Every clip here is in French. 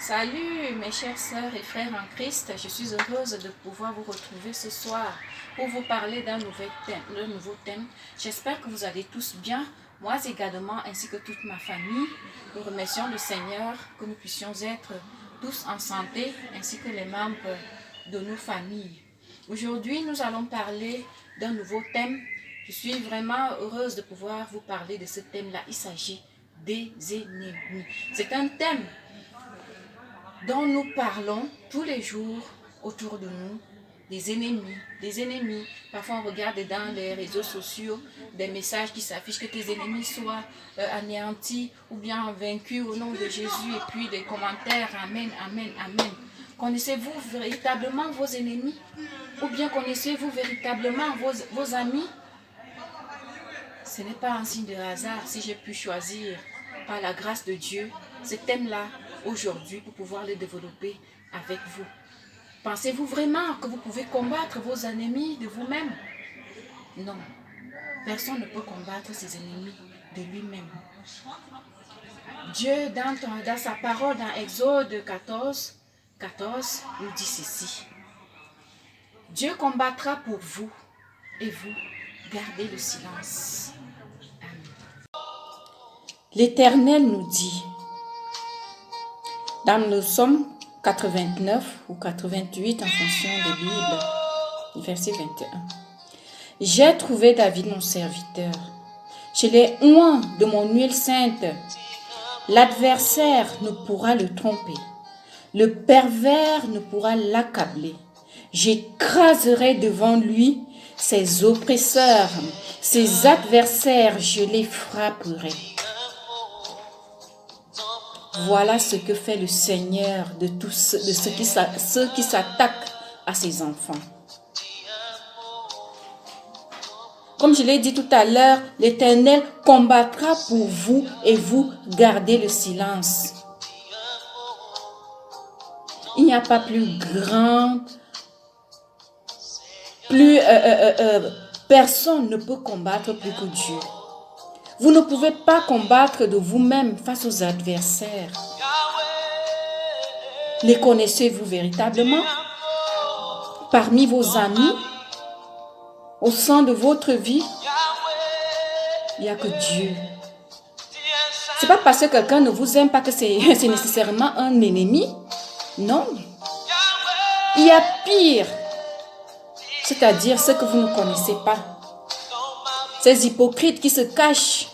Salut mes chères sœurs et frères en Christ, je suis heureuse de pouvoir vous retrouver ce soir pour vous parler d'un nouveau thème. J'espère que vous allez tous bien, moi également ainsi que toute ma famille. Nous remercions le Seigneur que nous puissions être tous en santé ainsi que les membres de nos familles. Aujourd'hui nous allons parler d'un nouveau thème. Je suis vraiment heureuse de pouvoir vous parler de ce thème-là. Il s'agit des ennemis. C'est un thème dont nous parlons tous les jours autour de nous, des ennemis. Parfois on regarde dans les réseaux sociaux des messages qui s'affichent que tes ennemis soient anéantis ou bien vaincus au nom de Jésus, et puis des commentaires, amen, amen, amen. Connaissez-vous véritablement vos ennemis? Ou bien connaissez-vous véritablement vos amis? Ce n'est pas un signe de hasard si j'ai pu choisir par la grâce de Dieu ce thème-là aujourd'hui pour pouvoir le développer avec vous. Pensez-vous vraiment que vous pouvez combattre vos ennemis de vous-même? Non. Personne ne peut combattre ses ennemis de lui-même. Dieu, dans sa parole, dans Exode 14, nous dit ceci. Dieu combattra pour vous et vous gardez le silence. Amen. L'Éternel nous dit, dans le psaume 89 ou 88 en fonction des Bibles, verset 21. J'ai trouvé David mon serviteur. Je l'ai oint de mon huile sainte. L'adversaire ne pourra le tromper. Le pervers ne pourra l'accabler. J'écraserai devant lui ses oppresseurs. Ses adversaires, je les frapperai. Voilà ce que fait le Seigneur de ceux qui s'attaquent à ses enfants. Comme je l'ai dit tout à l'heure, l'Éternel combattra pour vous et vous gardez le silence. Il n'y a pas plus grand, personne ne peut combattre plus que Dieu. Vous ne pouvez pas combattre de vous-même face aux adversaires. Les connaissez-vous véritablement? Parmi vos amis, au sein de votre vie, il n'y a que Dieu. Ce n'est pas parce que quelqu'un ne vous aime pas que c'est nécessairement un ennemi. Non. Il y a pire, c'est-à-dire ceux que vous ne connaissez pas. Ces hypocrites qui se cachent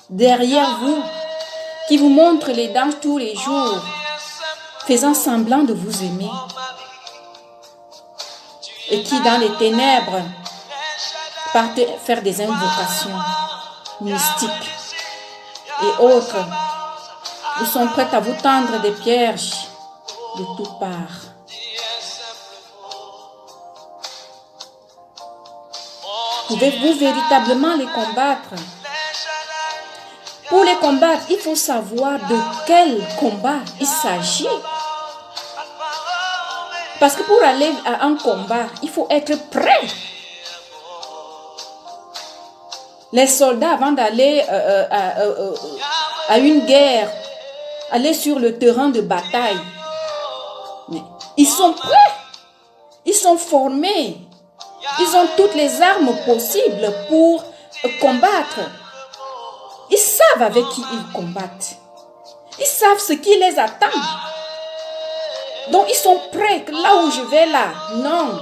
derrière vous, qui vous montrent les dents tous les jours, faisant semblant de vous aimer. Et qui, dans les ténèbres, partent faire des invocations mystiques et autres. Ils sont prêts à vous tendre des pièges de toutes parts. Pouvez-vous véritablement les combattre? Pour les combattre, il faut savoir de quel combat il s'agit. Parce que pour aller à un combat, il faut être prêt. Les soldats, avant d'aller à une guerre, aller sur le terrain de bataille, ils sont prêts. Ils sont formés. Ils ont toutes les armes possibles pour combattre. Ils savent avec qui ils combattent. Ils savent ce qui les attend. Donc ils sont prêts. Là où je vais là, non.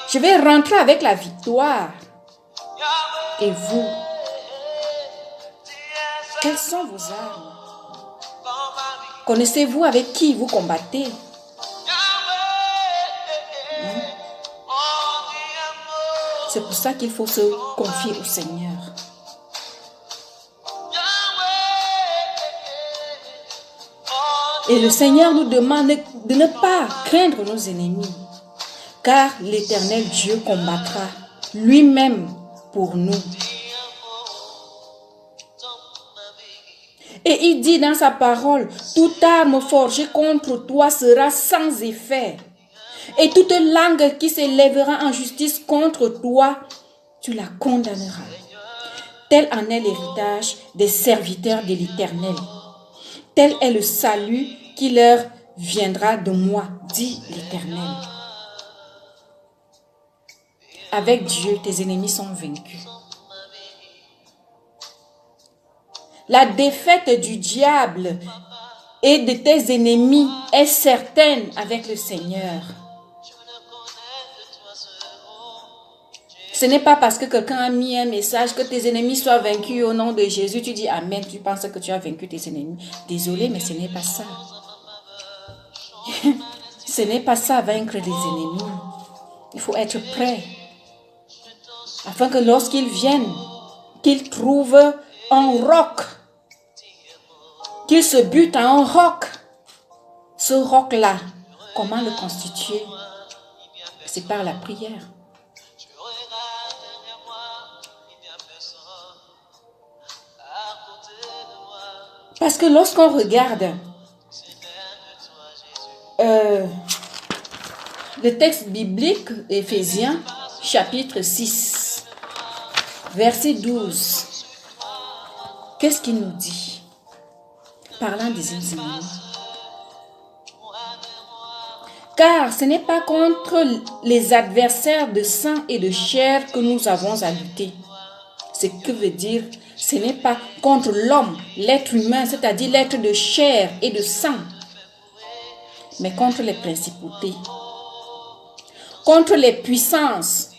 Je vais rentrer avec la victoire. Et vous, quelles sont vos armes? Connaissez-vous avec qui vous combattez? C'est pour ça qu'il faut se confier au Seigneur. Et le Seigneur nous demande de ne pas craindre nos ennemis, car l'Éternel Dieu combattra lui-même pour nous. Et il dit dans sa parole, toute arme forgée contre toi sera sans effet. Et toute langue qui s'élèvera en justice contre toi, tu la condamneras. Tel en est l'héritage des serviteurs de l'Éternel. tel est le salut qui leur viendra de moi, dit l'Éternel. Avec Dieu, tes ennemis sont vaincus. La défaite du diable et de tes ennemis est certaine avec le Seigneur. Ce n'est pas parce que quelqu'un a mis un message que tes ennemis soient vaincus au nom de Jésus. Tu dis Amen, tu penses que tu as vaincu tes ennemis. Désolé, mais ce n'est pas ça. Ce n'est pas ça, vaincre les ennemis. Il faut être prêt. Afin que lorsqu'ils viennent, qu'ils trouvent un roc. Qu'ils se butent à un roc. Ce roc-là, comment le constituer? C'est par la prière. Parce que lorsqu'on regarde le texte biblique, Éphésiens, chapitre 6, verset 12, qu'est-ce qu'il nous dit? Parlant des ennemis. Car ce n'est pas contre les adversaires de sang et de chair que nous avons à lutter. Ce que veut dire, ce n'est pas contre l'homme, l'être humain, c'est-à-dire l'être de chair et de sang, mais contre les principautés, contre les puissances,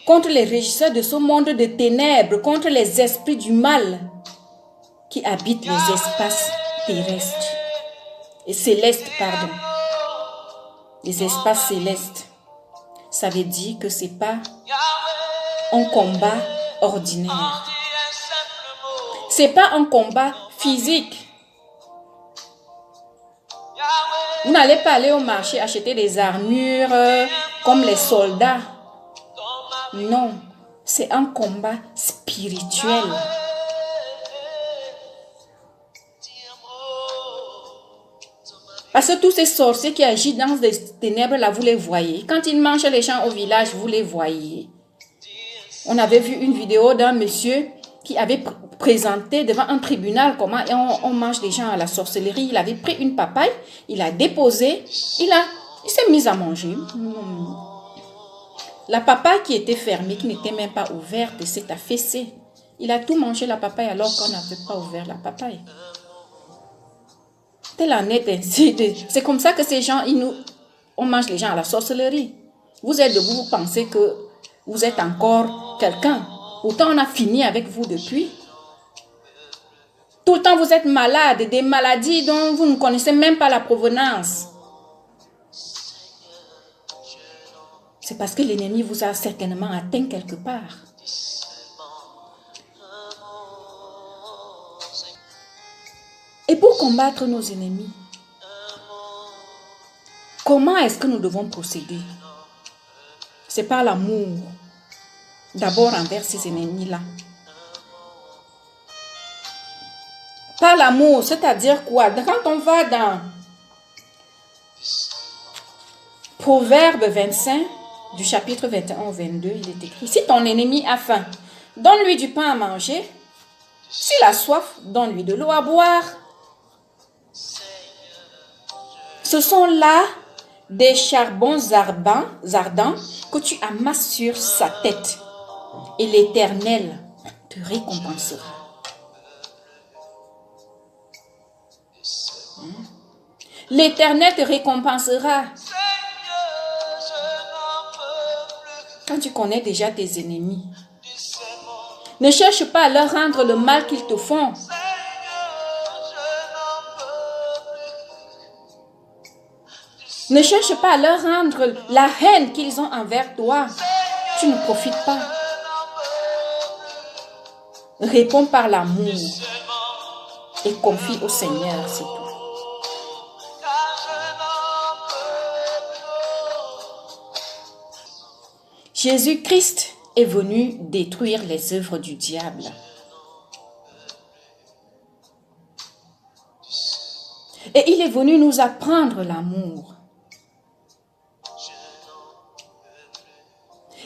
contre les régisseurs de ce monde de ténèbres, contre les esprits du mal qui habitent les espaces terrestres et célestes, pardon. Les espaces célestes, ça veut dire que ce n'est pas un combat ordinaire. Ce n'est pas un combat physique. Vous n'allez pas aller au marché acheter des armures comme les soldats. Non, c'est un combat spirituel. Parce que tous ces sorciers qui agissent dans les ténèbres, là, vous les voyez. Quand ils mangent les gens au village, vous les voyez. On avait vu une vidéo d'un monsieur qui avait présenté devant un tribunal comment on mange des gens à la sorcellerie. Il avait pris une papaye, il a déposé, il s'est mis à manger. La papaye qui était fermée, qui n'était même pas ouverte, s'est affaissée. Il a tout mangé la papaye alors qu'on n'avait pas ouvert la papaye. Tel en est ainsi. C'est comme ça que ces gens, on mange les gens à la sorcellerie. Vous êtes debout, vous pensez que vous êtes encore quelqu'un. Pourtant, on a fini avec vous depuis. Tout le temps, vous êtes malade, des maladies dont vous ne connaissez même pas la provenance. C'est parce que l'ennemi vous a certainement atteint quelque part. Et pour combattre nos ennemis, comment est-ce que nous devons procéder? C'est par l'amour. D'abord envers ces ennemis-là. Par l'amour, c'est-à-dire quoi? Quand on va dans Proverbe 25, du chapitre 21 au 22, il est écrit: si ton ennemi a faim, donne-lui du pain à manger. S'il a soif, donne-lui de l'eau à boire. Ce sont là des charbons ardents que tu amasses sur sa tête. Et l'Éternel te récompensera. L'Éternel te récompensera. Quand tu connais déjà tes ennemis, ne cherche pas à leur rendre le mal qu'ils te font. Ne cherche pas à leur rendre la haine qu'ils ont envers toi. Tu ne profites pas. Réponds par l'amour et confie au Seigneur, c'est tout. Jésus-Christ est venu détruire les œuvres du diable. Et il est venu nous apprendre l'amour.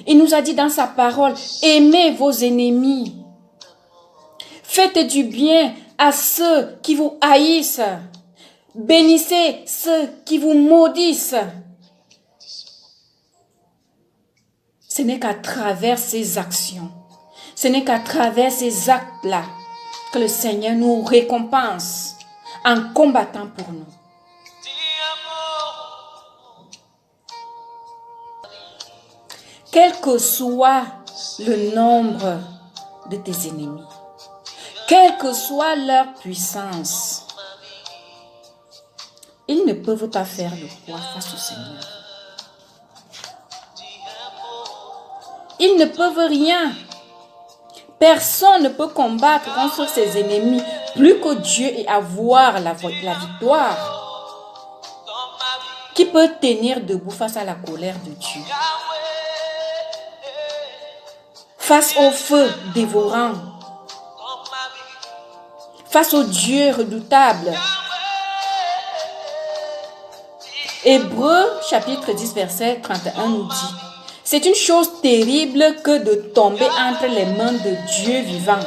Il nous a dit dans sa parole, aimez vos ennemis. Faites du bien à ceux qui vous haïssent. Bénissez ceux qui vous maudissent. Ce n'est qu'à travers ces actions, ce n'est qu'à travers ces actes-là que le Seigneur nous récompense en combattant pour nous. Quel que soit le nombre de tes ennemis, quelle que soit leur puissance, ils ne peuvent pas faire le poids face au Seigneur. Ils ne peuvent rien. Personne ne peut combattre contre ses ennemis plus que Dieu et avoir la victoire. Qui peut tenir debout face à la colère de Dieu? Face au feu dévorant, face au Dieu redoutable. Hébreux chapitre 10 verset 31 nous dit: c'est une chose terrible que de tomber entre les mains de Dieu vivant.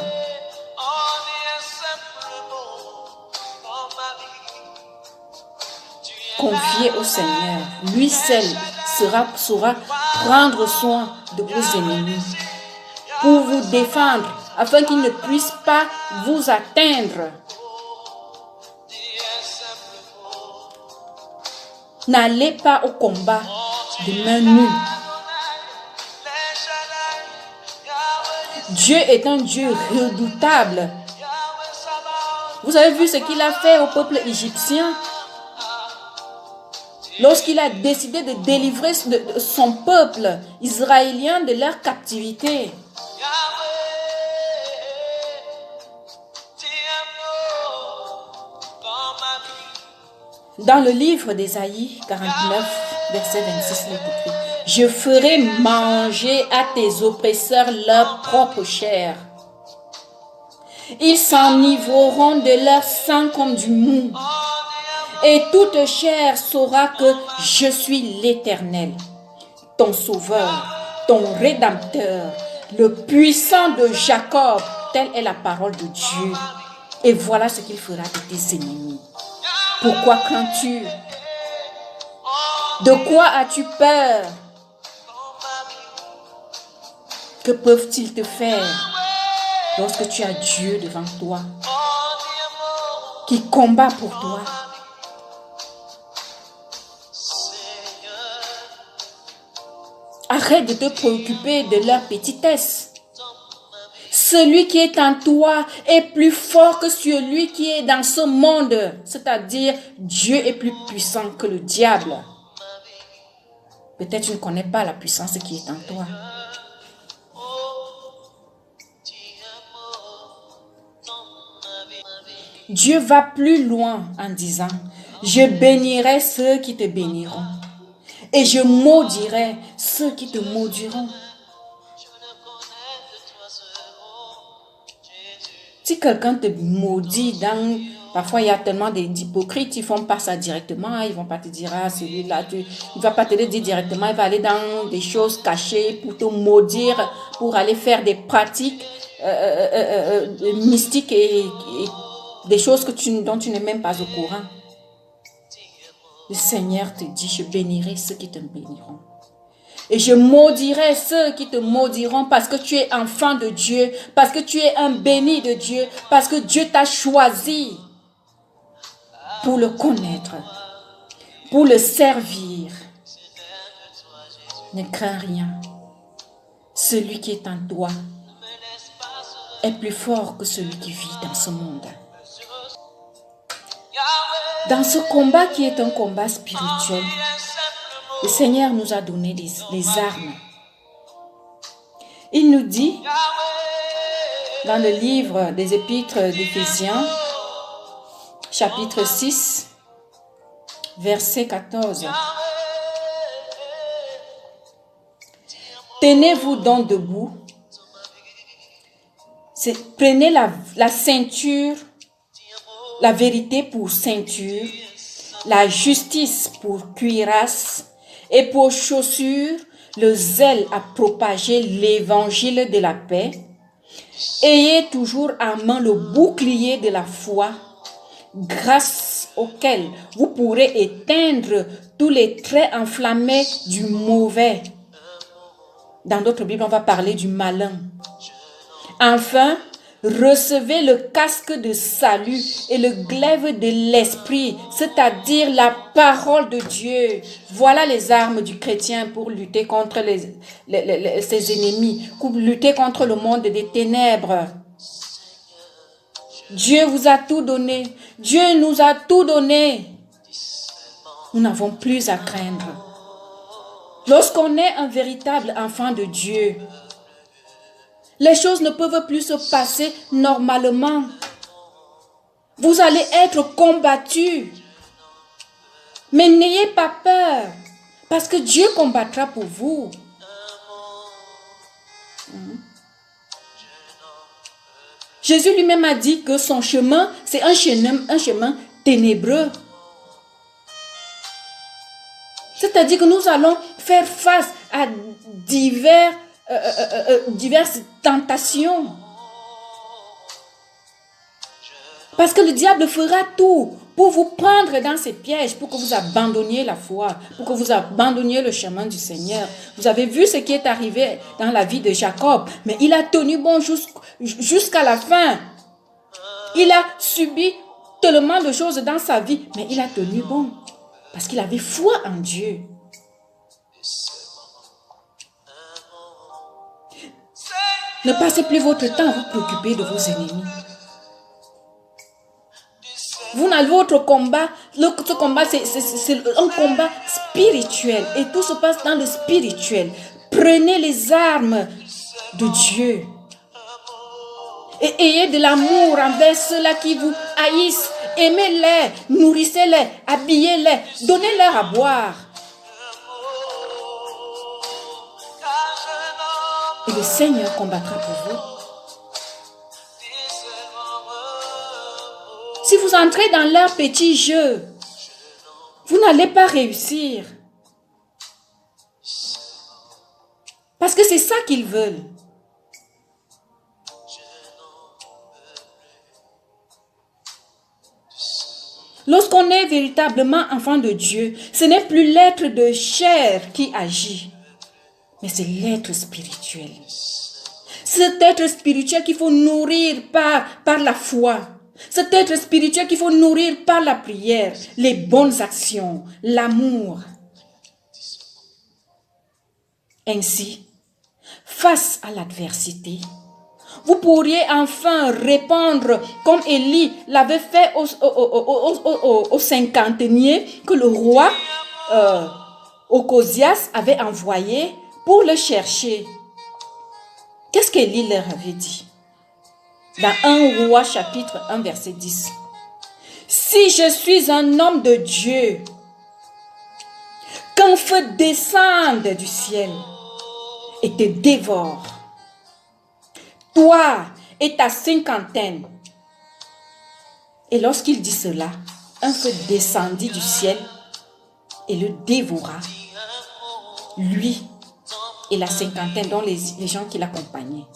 Confiez au Seigneur, lui seul saura prendre soin de vos ennemis pour vous défendre afin qu'ils ne puissent pas vous atteindre. N'allez pas au combat de main nue. Dieu est un Dieu redoutable. Vous avez vu ce qu'il a fait au peuple égyptien lorsqu'il a décidé de délivrer son peuple israélien de leur captivité. Dans le livre d'Ésaïe 49, verset 26, il est écrit: je ferai manger à tes oppresseurs leur propre chair. Ils s'enivreront de leur sang comme du mou. Et toute chair saura que je suis l'Éternel, ton sauveur, ton rédempteur, le puissant de Jacob. Telle est la parole de Dieu. Et voilà ce qu'il fera de tes ennemis. Pourquoi crains-tu? De quoi as-tu peur? Que peuvent-ils te faire lorsque tu as Dieu devant toi, qui combat pour toi? Arrête de te préoccuper de leur petitesse. Celui qui est en toi est plus fort que celui qui est dans ce monde. C'est-à-dire, Dieu est plus puissant que le diable. Peut-être tu ne connais pas la puissance qui est en toi. Dieu va plus loin en disant: je bénirai ceux qui te béniront et je maudirai ceux qui te maudiront. Si quelqu'un te maudit, parfois il y a tellement d'hypocrites, ils font pas ça directement, ils vont pas te dire: ah, celui-là, il va pas te le dire directement, il va aller dans des choses cachées pour te maudire, pour aller faire des pratiques mystiques et des choses dont tu n'es même pas au courant. Le Seigneur te dit: je bénirai ceux qui te béniront. Et je maudirai ceux qui te maudiront parce que tu es enfant de Dieu, parce que tu es un béni de Dieu, parce que Dieu t'a choisi pour le connaître, pour le servir. Ne crains rien. Celui qui est en toi est plus fort que celui qui vit dans ce monde. Dans ce combat qui est un combat spirituel, le Seigneur nous a donné des armes. Il nous dit, dans le livre des Épîtres d'Éphésiens, chapitre 6, verset 14. Tenez-vous donc debout. Prenez la ceinture, la vérité pour ceinture, la justice pour cuirasse et pour chaussure, le zèle à propager l'évangile de la paix. Ayez toujours en main le bouclier de la foi, grâce auquel vous pourrez éteindre tous les traits enflammés du mauvais. Dans d'autres Bibles, on va parler du malin. Enfin, recevez le casque de salut et le glaive de l'esprit, c'est-à-dire la parole de Dieu. Voilà les armes du chrétien pour lutter contre ses ennemis, pour lutter contre le monde des ténèbres. Dieu vous a tout donné. Dieu nous a tout donné. Nous n'avons plus à craindre. Lorsqu'on est un véritable enfant de Dieu, les choses ne peuvent plus se passer normalement. Vous allez être combattus. Mais n'ayez pas peur, parce que Dieu combattra pour vous. Jésus lui-même a dit que son chemin, c'est un chemin ténébreux. C'est-à-dire que nous allons faire face à diverses tentations. Parce que le diable fera tout pour vous prendre dans ses pièges, pour que vous abandonniez la foi, pour que vous abandonniez le chemin du Seigneur. Vous avez vu ce qui est arrivé dans la vie de Jacob, mais il a tenu bon jusqu'à la fin. Il a subi tellement de choses dans sa vie, mais il a tenu bon, parce qu'il avait foi en Dieu. Ne passez plus votre temps à vous préoccuper de vos ennemis. Vous n'avez votre combat, ce combat c'est un combat spirituel et tout se passe dans le spirituel. Prenez les armes de Dieu et ayez de l'amour envers ceux-là qui vous haïssent. Aimez-les, nourrissez-les, habillez-les, donnez-leur à boire. Et le Seigneur combattra pour vous. Si vous entrez dans leur petit jeu, vous n'allez pas réussir. Parce que c'est ça qu'ils veulent. Lorsqu'on est véritablement enfant de Dieu, ce n'est plus l'être de chair qui agit, mais c'est l'être spirituel. Cet être spirituel qu'il faut nourrir par la foi. Cet être spirituel qu'il faut nourrir par la prière, les bonnes actions, l'amour. Ainsi, face à l'adversité, vous pourriez enfin répondre comme Élie l'avait fait au cinquantenier que le roi Ocosias avait envoyé pour le chercher. Qu'est-ce qu'Élie leur avait dit? Dans 1 Roi chapitre 1 verset 10. Si je suis un homme de Dieu, qu'un feu descende du ciel et te dévore, toi et ta cinquantaine. Et lorsqu'il dit cela, un feu descendit du ciel et le dévora, lui et la cinquantaine, dont les gens qui l'accompagnaient.